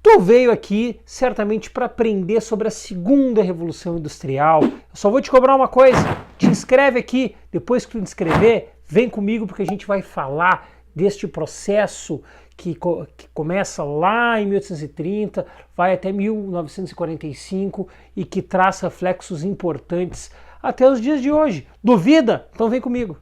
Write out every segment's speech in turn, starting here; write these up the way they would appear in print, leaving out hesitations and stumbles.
Tu veio aqui certamente para aprender sobre a segunda revolução industrial. Eu só vou te cobrar uma coisa, te inscreve aqui, depois que tu te inscrever, vem comigo porque a gente vai falar deste processo que começa lá em 1830, vai até 1945 e que traz reflexos importantes até os dias de hoje. Duvida? Então vem comigo.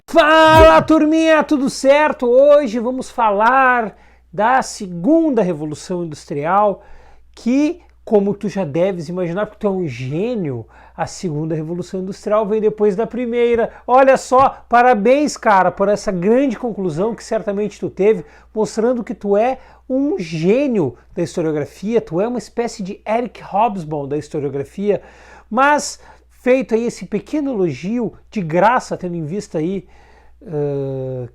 Fala, turminha, tudo certo? Hoje vamos falar da segunda revolução industrial que, como tu já deves imaginar, porque tu é um gênio, a segunda revolução industrial vem depois da primeira. Olha só, parabéns, cara, por essa grande conclusão que certamente tu teve, mostrando que tu é um gênio da historiografia, tu é uma espécie de Eric Hobsbawm da historiografia, mas feito aí esse pequeno elogio de graça, tendo em vista aí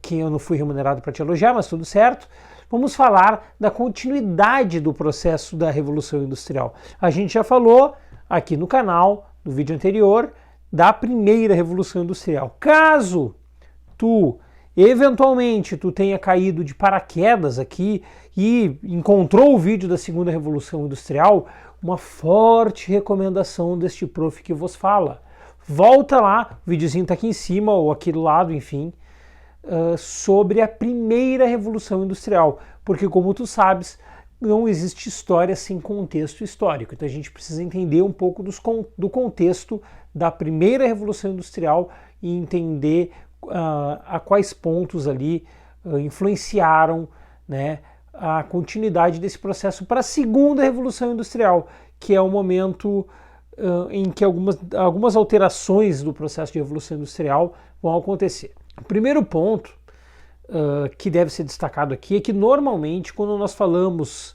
que eu não fui remunerado para te elogiar, mas tudo certo, vamos falar da continuidade do processo da Revolução Industrial. A gente já falou aqui no canal, no vídeo anterior, da primeira Revolução Industrial. Caso eventualmente tu tenha caído de paraquedas aqui e encontrou o vídeo da segunda Revolução Industrial, uma forte recomendação deste prof que vos fala. Volta lá, o videozinho está aqui em cima ou aqui do lado, enfim, sobre a primeira Revolução Industrial, porque como tu sabes, não existe história sem contexto histórico, então a gente precisa entender um pouco do contexto da primeira Revolução Industrial e entender a quais pontos ali influenciaram, né, a continuidade desse processo para a segunda Revolução Industrial, que é o momento em que algumas alterações do processo de Revolução Industrial vão acontecer. O primeiro ponto que deve ser destacado aqui é que normalmente quando nós falamos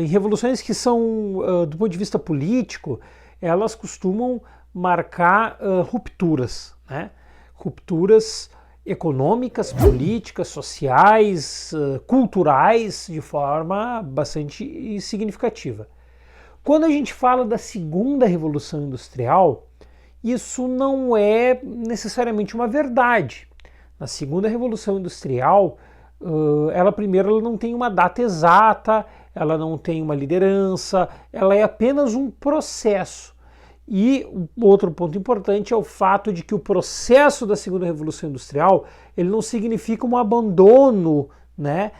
em revoluções que são do ponto de vista político, elas costumam marcar rupturas, né? Rupturas econômicas, políticas, sociais, culturais, de forma bastante significativa. Quando a gente fala da segunda Revolução Industrial, isso não é necessariamente uma verdade. Na segunda Revolução Industrial, ela não tem uma data exata, ela não tem uma liderança, ela é apenas um processo. E outro ponto importante é o fato de que o processo da segunda Revolução Industrial ele não significa um abandono, né,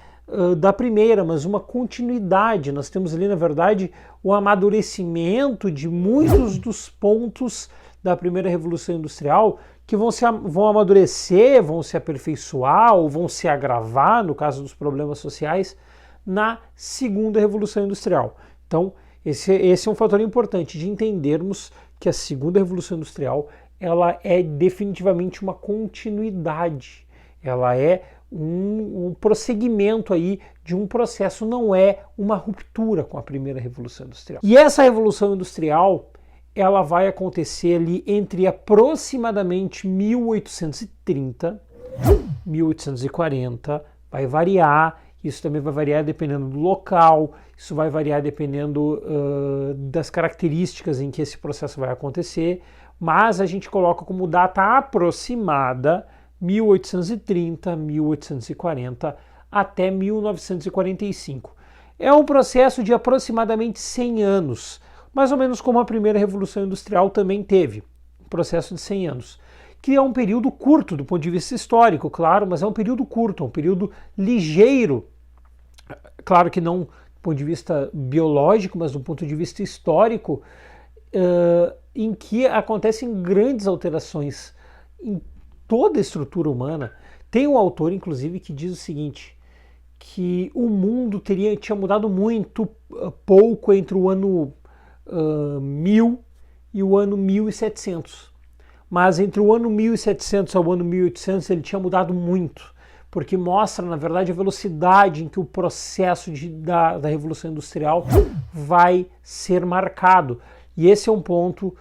da primeira, mas uma continuidade. Nós temos ali, na verdade, o amadurecimento de muitos dos pontos da primeira Revolução Industrial que vão amadurecer, vão se aperfeiçoar ou vão se agravar, no caso dos problemas sociais, na segunda Revolução Industrial. Então, esse é um fator importante de entendermos que a segunda Revolução Industrial ela é definitivamente uma continuidade, ela é um prosseguimento aí de um processo, não é uma ruptura com a primeira Revolução Industrial. E essa Revolução Industrial ela vai acontecer ali entre aproximadamente 1830 e 1840, vai variar, isso também vai variar dependendo do local, isso vai variar dependendo das características em que esse processo vai acontecer, mas a gente coloca como data aproximada 1830, 1840 até 1945. É um processo de aproximadamente 100 anos, mais ou menos como a primeira Revolução Industrial também teve, um processo de 100 anos, que é um período curto do ponto de vista histórico, claro, mas é um período curto, um período ligeiro, claro que não do ponto de vista biológico, mas do ponto de vista histórico, em que acontecem grandes alterações em toda a estrutura humana. Tem um autor, inclusive, que diz o seguinte, que o mundo tinha mudado muito pouco entre o ano 1000 e o ano 1700. Mas entre o ano 1700 ao ano 1800 ele tinha mudado muito, porque mostra, na verdade, a velocidade em que o processo da Revolução Industrial vai ser marcado. E esse é um ponto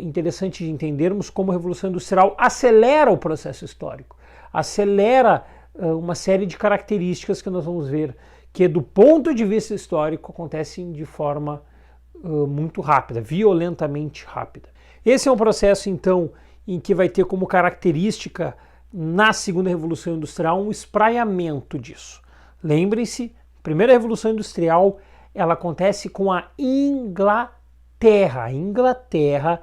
interessante de entendermos como a Revolução Industrial acelera o processo histórico, acelera uma série de características que nós vamos ver que, do ponto de vista histórico, acontecem de forma muito rápida, violentamente rápida. Esse é um processo, então, em que vai ter como característica na segunda revolução industrial um espraiamento disso. Lembrem-se, a primeira revolução industrial ela acontece com a Inglaterra. A Inglaterra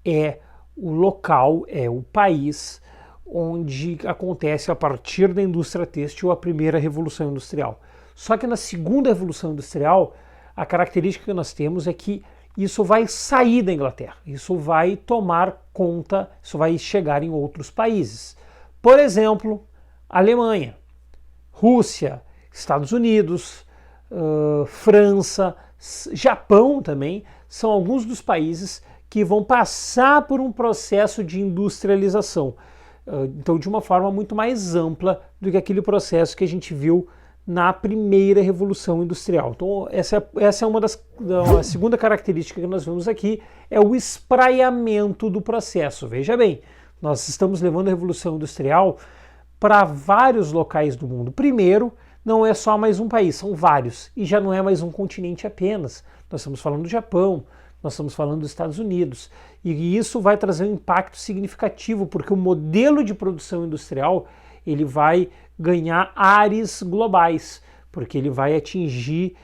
é o local, é o país onde acontece a partir da indústria têxtil a primeira revolução industrial. Só que na segunda revolução industrial, a característica que nós temos é que isso vai sair da Inglaterra, isso vai tomar conta, isso vai chegar em outros países. Por exemplo, Alemanha, Rússia, Estados Unidos, França, Japão também, são alguns dos países que vão passar por um processo de industrialização. Então, de uma forma muito mais ampla do que aquele processo que a gente viu na primeira revolução industrial. Então, essa é uma a segunda característica que nós vemos aqui, é o espraiamento do processo. Veja bem, nós estamos levando a revolução industrial para vários locais do mundo. Primeiro, não é só mais um país, são vários, e já não é mais um continente apenas. Nós estamos falando do Japão, nós estamos falando dos Estados Unidos, e isso vai trazer um impacto significativo, porque o modelo de produção industrial ele vai ganhar ares globais, porque ele vai atingir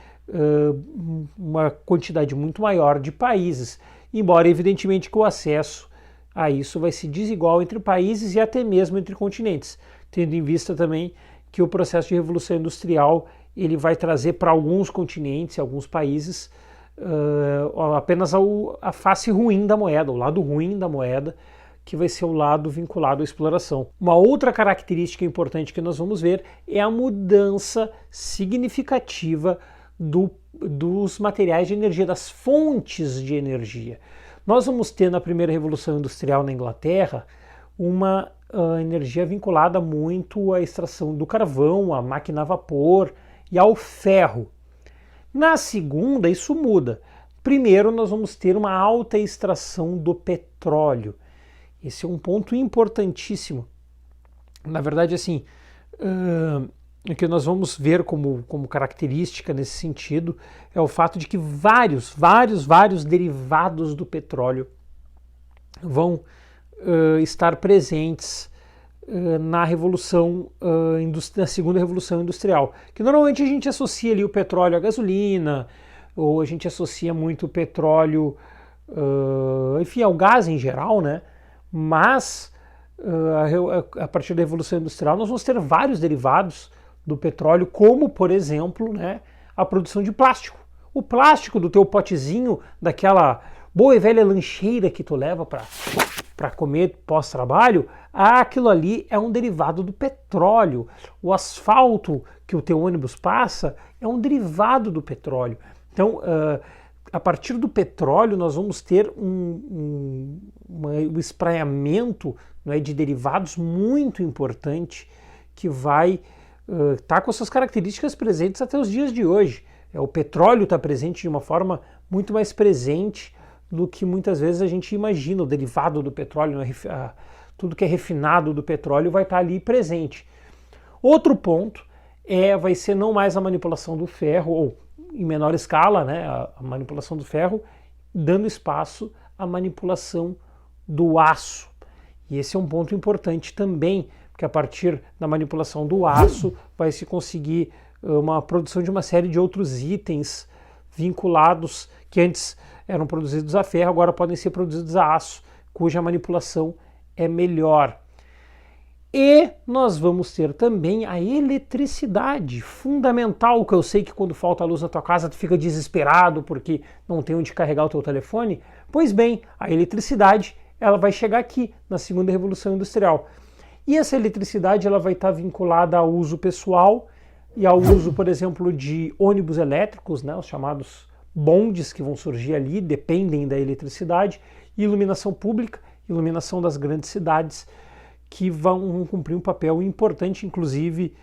uma quantidade muito maior de países, embora evidentemente que o acesso a isso vai ser desigual entre países e até mesmo entre continentes, tendo em vista também que o processo de revolução industrial ele vai trazer para alguns continentes, alguns países, apenas a face ruim da moeda, o lado ruim da moeda, que vai ser o lado vinculado à exploração. Uma outra característica importante que nós vamos ver é a mudança significativa dos materiais de energia, das fontes de energia. Nós vamos ter na primeira revolução industrial na Inglaterra uma energia vinculada muito à extração do carvão, à máquina a vapor e ao ferro. Na segunda, isso muda. Primeiro, nós vamos ter uma alta extração do petróleo. Esse é um ponto importantíssimo. Na verdade, assim, o que nós vamos ver como característica nesse sentido é o fato de que vários derivados do petróleo vão estar presentes na na segunda revolução industrial, que normalmente a gente associa ali o petróleo à gasolina, ou a gente associa muito o petróleo, enfim, ao gás em geral, né? Mas a partir da revolução industrial nós vamos ter vários derivados do petróleo, como por exemplo, né, a produção de plástico. O plástico do teu potezinho, daquela boa e velha lancheira que tu leva para comer pós-trabalho, aquilo ali é um derivado do petróleo. O asfalto que o teu ônibus passa é um derivado do petróleo. Então, a partir do petróleo nós vamos ter um espraiamento, né, de derivados muito importante que vai estar com suas características presentes até os dias de hoje. O petróleo está presente de uma forma muito mais presente do que muitas vezes a gente imagina. O derivado do petróleo, tudo que é refinado do petróleo vai estar ali presente. Outro ponto vai ser não mais a manipulação do ferro, ou em menor escala, né, a manipulação do ferro, dando espaço à manipulação do aço. E esse é um ponto importante também, porque a partir da manipulação do aço vai se conseguir uma produção de uma série de outros itens vinculados, que antes eram produzidos a ferro, agora podem ser produzidos a aço, cuja manipulação é melhor. E nós vamos ter também a eletricidade, fundamental, que eu sei que quando falta a luz na tua casa tu fica desesperado porque não tem onde carregar o teu telefone. Pois bem, a eletricidade ela vai chegar aqui na segunda revolução industrial. E essa eletricidade ela vai estar vinculada ao uso pessoal e ao uso, por exemplo, de ônibus elétricos, né, os chamados bondes que vão surgir ali, dependem da eletricidade, e iluminação pública, iluminação das grandes cidades, que vão cumprir um papel importante, inclusive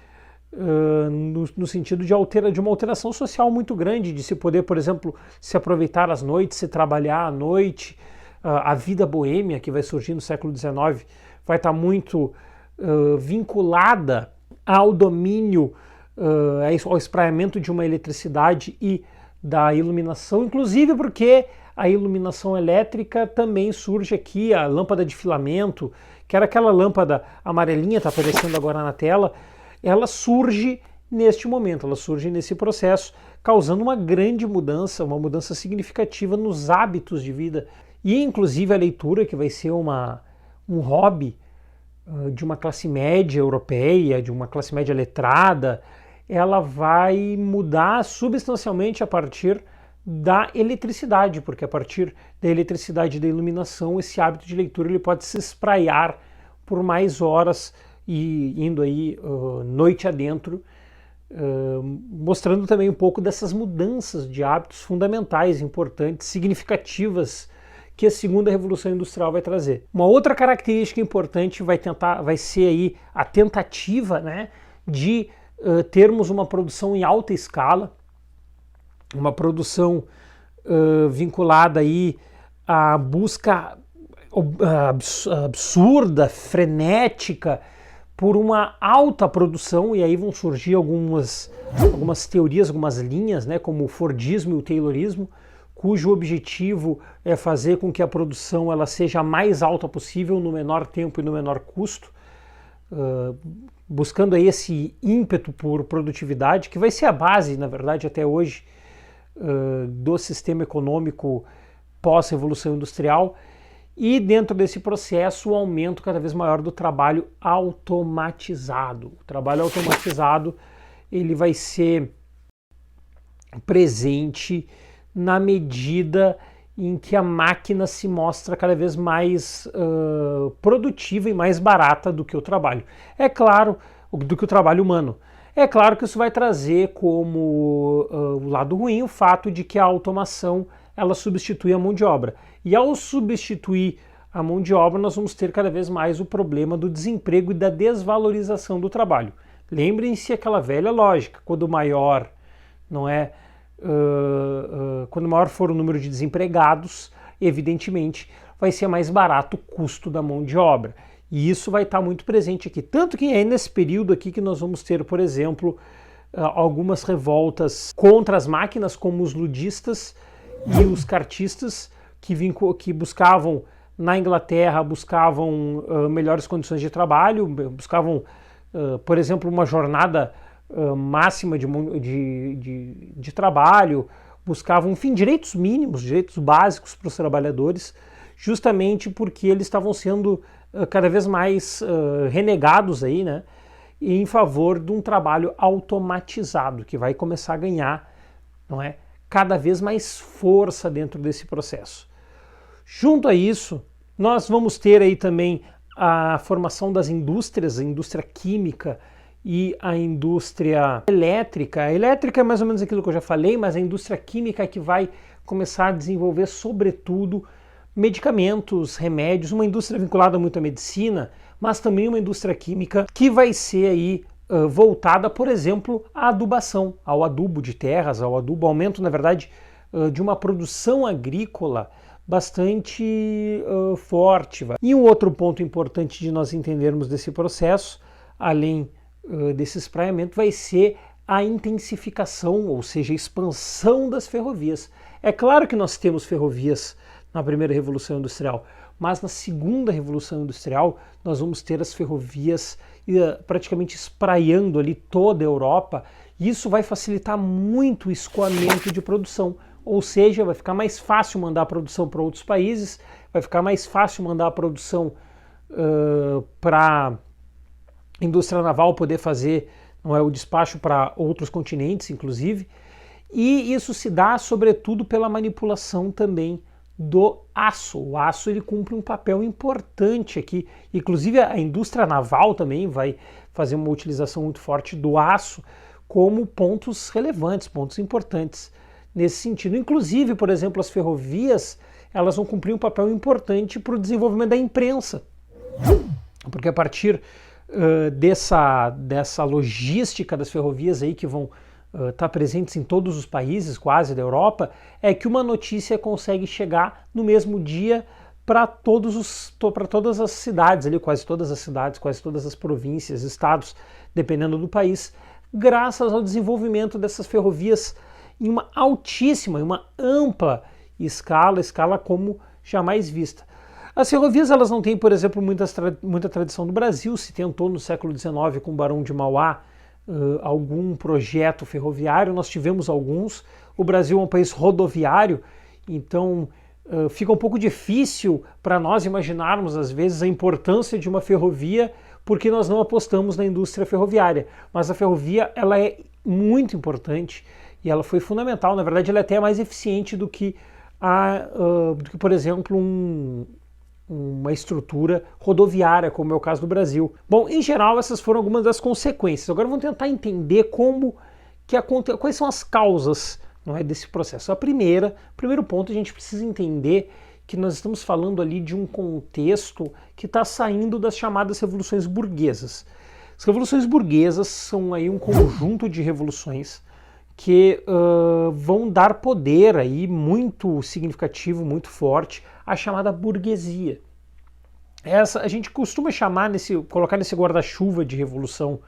no sentido de uma alteração social muito grande, de se poder, por exemplo, se aproveitar às noites, se trabalhar à noite. A vida boêmia que vai surgir no século XIX vai estar muito vinculada ao domínio, ao espraiamento de uma eletricidade e da iluminação, inclusive porque a iluminação elétrica também surge aqui, a lâmpada de filamento, que era aquela lâmpada amarelinha, está aparecendo agora na tela, ela surge neste momento, ela surge nesse processo, causando uma grande mudança, uma mudança significativa nos hábitos de vida. E inclusive a leitura, que vai ser um hobby de uma classe média europeia, de uma classe média letrada, ela vai mudar substancialmente a partir da eletricidade, porque a partir da eletricidade e da iluminação, esse hábito de leitura ele pode se espraiar por mais horas e indo aí noite adentro, mostrando também um pouco dessas mudanças de hábitos fundamentais, importantes, significativas que a segunda revolução industrial vai trazer. Uma outra característica importante vai ser aí a tentativa, né, de termos uma produção em alta escala, uma produção vinculada aí à busca absurda, frenética por uma alta produção, e aí vão surgir algumas teorias, algumas linhas, né, como o Fordismo e o Taylorismo, cujo objetivo é fazer com que a produção ela seja a mais alta possível no menor tempo e no menor custo, buscando aí esse ímpeto por produtividade, que vai ser a base, na verdade, até hoje, do sistema econômico pós-revolução industrial. E dentro desse processo, o aumento cada vez maior do trabalho automatizado. O trabalho automatizado ele vai ser presente na medida em que a máquina se mostra cada vez mais produtiva e mais barata do que o trabalho. É claro, do que o trabalho humano. É claro que isso vai trazer como o lado ruim o fato de que a automação ela substitui a mão de obra. E ao substituir a mão de obra, nós vamos ter cada vez mais o problema do desemprego e da desvalorização do trabalho. Lembrem-se aquela velha lógica, quando maior for o número de desempregados, evidentemente vai ser mais barato o custo da mão de obra. E isso vai estar muito presente aqui. Tanto que é nesse período aqui que nós vamos ter, por exemplo, algumas revoltas contra as máquinas, como os ludistas e os cartistas, que buscavam na Inglaterra, buscavam melhores condições de trabalho, buscavam, por exemplo, uma jornada máxima de trabalho, buscavam, enfim, direitos mínimos, direitos básicos para os trabalhadores, justamente porque eles estavam sendo cada vez mais renegados aí, né, em favor de um trabalho automatizado, que vai começar a ganhar, não é, cada vez mais força dentro desse processo. Junto a isso, nós vamos ter aí também a formação das indústrias, a indústria química e a indústria elétrica. A elétrica é mais ou menos aquilo que eu já falei, mas a indústria química é que vai começar a desenvolver, sobretudo, medicamentos, remédios, uma indústria vinculada muito à medicina, mas também uma indústria química que vai ser aí voltada, por exemplo, à adubação, ao adubo de terras, ao aumento, na verdade, de uma produção agrícola bastante forte. E um outro ponto importante de nós entendermos desse processo, além desse espraiamento, vai ser a intensificação, ou seja, a expansão das ferrovias. É claro que nós temos ferrovias na primeira Revolução Industrial, mas na segunda Revolução Industrial nós vamos ter as ferrovias praticamente espraiando ali toda a Europa, e isso vai facilitar muito o escoamento de produção, ou seja, vai ficar mais fácil mandar a produção para outros países, vai ficar mais fácil mandar a produção para a indústria naval poder fazer o despacho para outros continentes, inclusive, e isso se dá sobretudo pela manipulação também do aço. O aço ele cumpre um papel importante aqui, inclusive a indústria naval também vai fazer uma utilização muito forte do aço como pontos relevantes, pontos importantes nesse sentido. Inclusive, por exemplo, as ferrovias elas vão cumprir um papel importante para o desenvolvimento da imprensa, porque a partir dessa logística das ferrovias aí que vão estar presentes em todos os países quase da Europa, é que uma notícia consegue chegar no mesmo dia para todas as cidades, ali, quase todas as cidades, quase todas as províncias, estados, dependendo do país, graças ao desenvolvimento dessas ferrovias em uma altíssima, em uma ampla escala como jamais vista. As ferrovias elas não têm, por exemplo, muita tradição no Brasil. Se tentou no século XIX com o Barão de Mauá algum projeto ferroviário, nós tivemos alguns. O Brasil é um país rodoviário, então fica um pouco difícil para nós imaginarmos, às vezes, a importância de uma ferrovia, porque nós não apostamos na indústria ferroviária. Mas a ferrovia ela é muito importante e ela foi fundamental. Na verdade, ela é até mais eficiente do que, por exemplo, uma estrutura rodoviária, como é o caso do Brasil. Bom, em geral, essas foram algumas das consequências. Agora vamos tentar entender quais são as causas, não é, desse processo. Primeiro ponto, a gente precisa entender que nós estamos falando ali de um contexto que está saindo das chamadas revoluções burguesas. As revoluções burguesas são aí um conjunto de revoluções que vão dar poder aí muito significativo, muito forte, à chamada burguesia. Essa a gente costuma colocar nesse guarda-chuva de revolução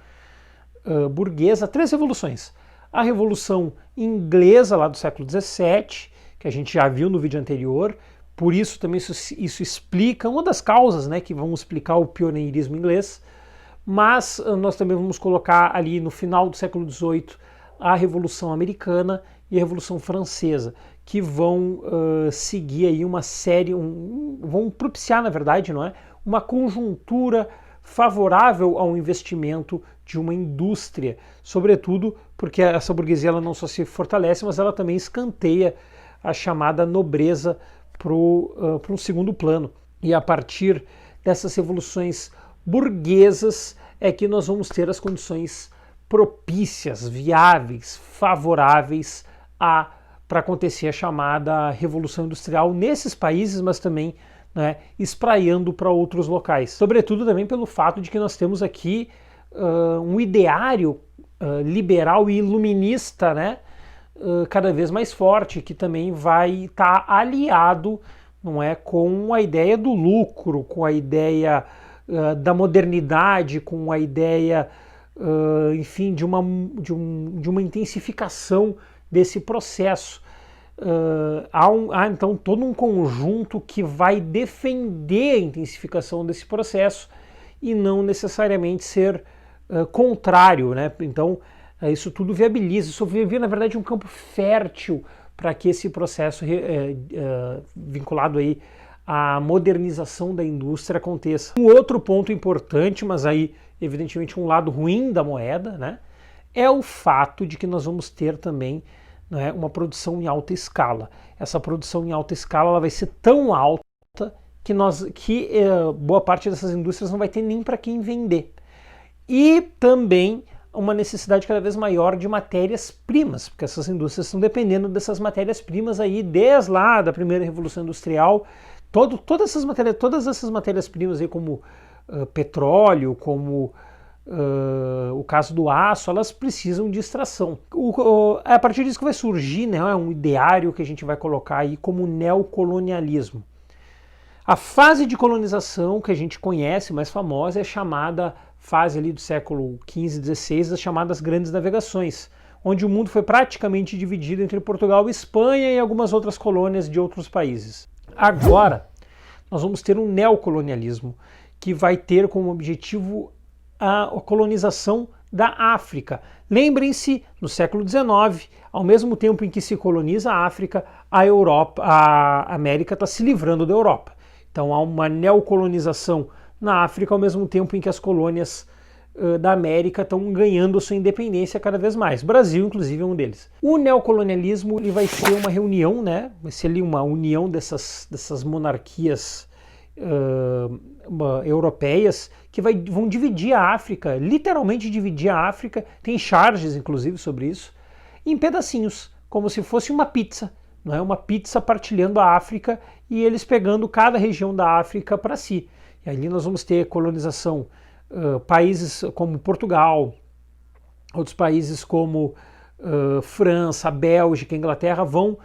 burguesa 3 revoluções. A Revolução Inglesa lá do século XVII, que a gente já viu no vídeo anterior, por isso também isso explica, uma das causas, né, que vão explicar o pioneirismo inglês, mas nós também vamos colocar ali no final do século XVIII a Revolução Americana e a Revolução Francesa, que vão seguir aí uma série, vão propiciar, na verdade, não é, uma conjuntura favorável ao investimento de uma indústria, sobretudo porque essa burguesia ela não só se fortalece, mas ela também escanteia a chamada nobreza para um segundo plano. E a partir dessas revoluções burguesas é que nós vamos ter as condições propícias, viáveis, favoráveis para acontecer a chamada Revolução Industrial nesses países, mas também, né, espraiando para outros locais. Sobretudo também pelo fato de que nós temos aqui um ideário liberal e iluminista, né, cada vez mais forte, que também vai estar aliado, não é, com a ideia do lucro, com a ideia da modernidade, com a ideia, enfim, de uma intensificação desse processo. Há então todo um conjunto que vai defender a intensificação desse processo e não necessariamente ser contrário, né? Então isso tudo viabiliza, isso vira na verdade um campo fértil para que esse processo vinculado aí à modernização da indústria aconteça. Um outro ponto importante, mas aí evidentemente um lado ruim da moeda, né, é o fato de que nós vamos ter também, né, uma produção em alta escala. Essa produção em alta escala ela vai ser tão alta que boa parte dessas indústrias não vai ter nem para quem vender. E também uma necessidade cada vez maior de matérias-primas, porque essas indústrias estão dependendo dessas matérias-primas aí desde lá da primeira Revolução Industrial. Todas essas matérias-primas aí, como petróleo, como o caso do aço, elas precisam de extração. É a partir disso que vai surgir, né, um ideário que a gente vai colocar aí como neocolonialismo. A fase de colonização que a gente conhece, mais famosa, é a chamada fase ali do século XV, XVI, das chamadas Grandes Navegações, onde o mundo foi praticamente dividido entre Portugal e Espanha e algumas outras colônias de outros países. Agora, nós vamos ter um neocolonialismo, que vai ter como objetivo a colonização da África. Lembrem-se, no século XIX, ao mesmo tempo em que se coloniza a África, a América está se livrando da Europa. Então há uma neocolonização na África, ao mesmo tempo em que as colônias da América estão ganhando sua independência cada vez mais. O Brasil, inclusive, é um deles. O neocolonialismo ele vai ser uma reunião, né? Vai ser ali uma união dessas monarquias europeias que vão dividir a África, literalmente dividir a África. Tem charges, inclusive, sobre isso, em pedacinhos, como se fosse uma pizza. Não é uma pizza partilhando a África e eles pegando cada região da África para si. E ali nós vamos ter colonização, países como Portugal, outros países como França, Bélgica, Inglaterra vão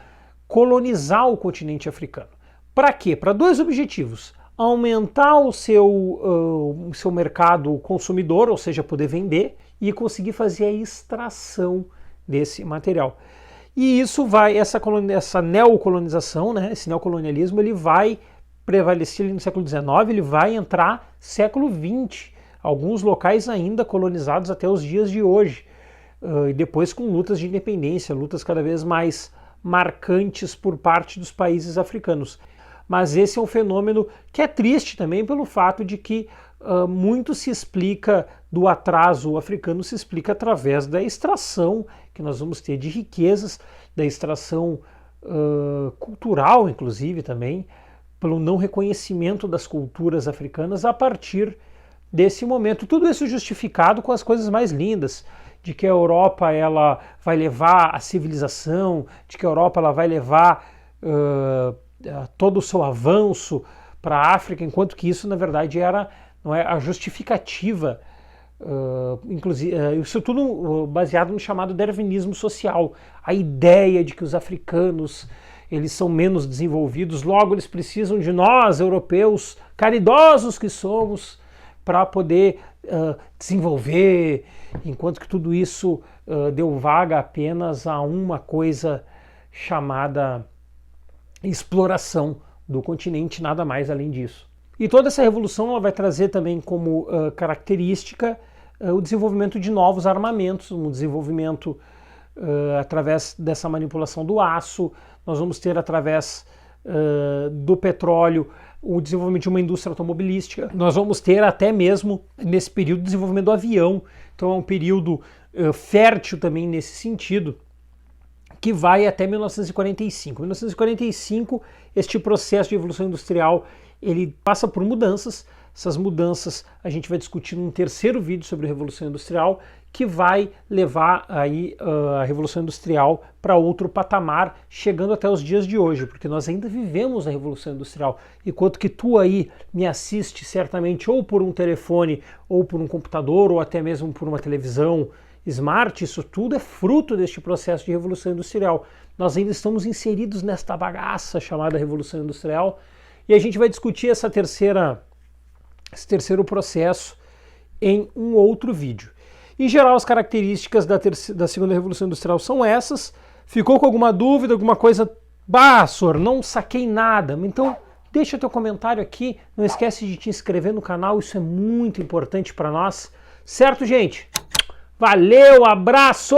colonizar o continente africano. Para quê? Para 2 objetivos: aumentar o seu mercado consumidor, ou seja, poder vender, e conseguir fazer a extração desse material. E isso essa neocolonização, né, esse neocolonialismo, ele vai prevalecia ali no século XIX, ele vai entrar século XX, alguns locais ainda colonizados até os dias de hoje, e depois com lutas de independência, lutas cada vez mais marcantes por parte dos países africanos. Mas esse é um fenômeno que é triste também pelo fato de que muito se explica do atraso africano, se explica através da extração que nós vamos ter de riquezas, da extração cultural, inclusive também, pelo não reconhecimento das culturas africanas a partir desse momento. Tudo isso justificado com as coisas mais lindas, de que a Europa ela vai levar a civilização, de que a Europa ela vai levar todo o seu avanço para a África, enquanto que isso na verdade era, não é, a justificativa, inclusive isso tudo baseado no chamado darwinismo social, a ideia de que os africanos eles são menos desenvolvidos, logo eles precisam de nós, europeus, caridosos que somos, para poder desenvolver, enquanto que tudo isso deu vaga apenas a uma coisa chamada exploração do continente, nada mais além disso. E toda essa revolução ela vai trazer também como característica o desenvolvimento de novos armamentos, um desenvolvimento através dessa manipulação do aço, nós vamos ter através do petróleo o desenvolvimento de uma indústria automobilística, nós vamos ter até mesmo nesse período o desenvolvimento do avião, então é um período fértil também nesse sentido, que vai até 1945. Em 1945, este processo de evolução industrial ele passa por mudanças. Essas mudanças a gente vai discutir num terceiro vídeo sobre a Revolução Industrial, que vai levar aí a Revolução Industrial para outro patamar, chegando até os dias de hoje, porque nós ainda vivemos a Revolução Industrial. Enquanto que tu aí me assiste certamente ou por um telefone, ou por um computador, ou até mesmo por uma televisão smart, isso tudo é fruto deste processo de Revolução Industrial. Nós ainda estamos inseridos nesta bagaça chamada Revolução Industrial, e a gente vai discutir esse terceiro processo em um outro vídeo. Em geral, as características da segunda Revolução Industrial são essas. Ficou com alguma dúvida, alguma coisa? Bah, Sor, não saquei nada. Então, deixa teu comentário aqui. Não esquece de te inscrever no canal, isso é muito importante para nós. Certo, gente? Valeu, abraço!